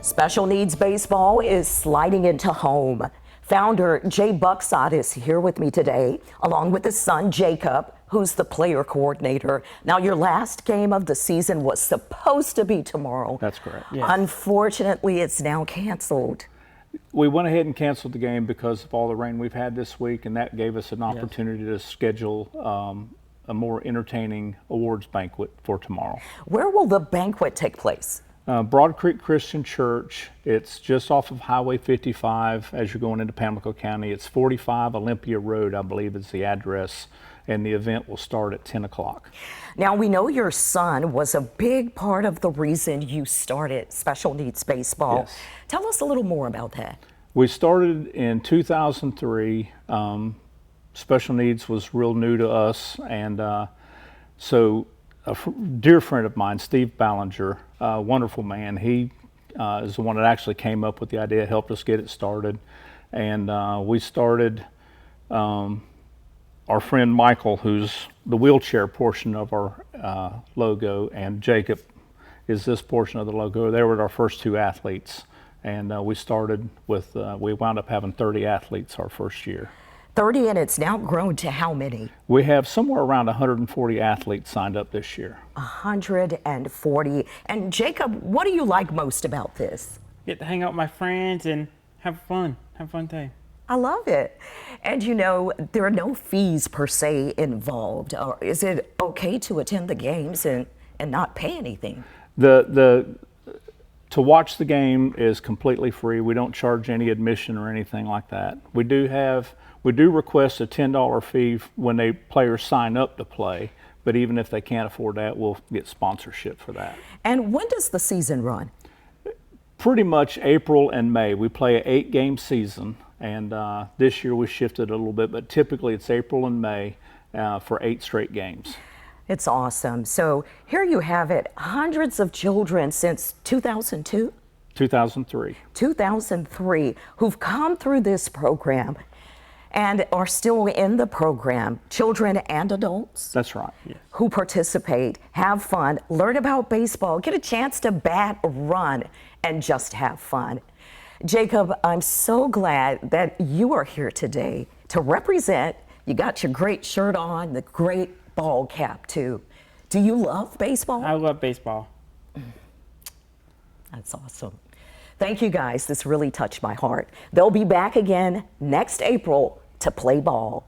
Special Needs Baseball is sliding into home. Founder Jay Bucksott is here with me today, along with his son Jacob, who's the player coordinator. Now, your last game of the season was supposed to be tomorrow. That's correct. Yes. Unfortunately, it's now canceled. We went ahead and canceled the game because of all the rain we've had this week, and that gave us an opportunity to schedule a more entertaining awards banquet for tomorrow. Where will the banquet take place? Broad Creek Christian Church. It's just off of Highway 55 as you're going into Pamlico County. It's 45 Olympia Road, I believe is the address, and the event will start at 10 o'clock. Now, we know your son was a big part of the reason you started Special Needs Baseball. Yes. Tell us a little more about that. We started in 2003. Special needs was real new to us, and so a dear friend of mine, Steve Ballinger, a wonderful man, he is the one that actually came up with the idea, helped us get it started. And we started, our friend Michael, who's the wheelchair portion of our logo, and Jacob is this portion of the logo. They were our first two athletes. And we started with, we wound up having 30 athletes our first year. 30, and it's now grown to how many? We have somewhere around 140 athletes signed up this year. 140. And Jacob, what do you like most about this? Get to hang out with my friends and have fun. Have a fun day. I love it. And you know, there are no fees per se involved. Or is it okay to attend the games and not pay anything? To watch the game is completely free. We don't charge any admission or anything like that. We do request a $10 fee when players sign up to play, but even if they can't afford that, we'll get sponsorship for that. And when does the season run? Pretty much April and May. We play an 8-game season, and this year we shifted a little bit, but typically it's April and May for 8 straight games. It's awesome. So here you have it, hundreds of children since 2002? 2003. 2003 who've come through this program and are still in the program, children and adults. That's right. Yes. Who participate, have fun, learn about baseball, get a chance to bat, run, and just have fun. Jacob, I'm so glad that you are here today to represent. You got your great shirt on, the great ball cap too. Do you love baseball? I love baseball. That's awesome. Thank you guys. This really touched my heart. They'll be back again next April to play ball.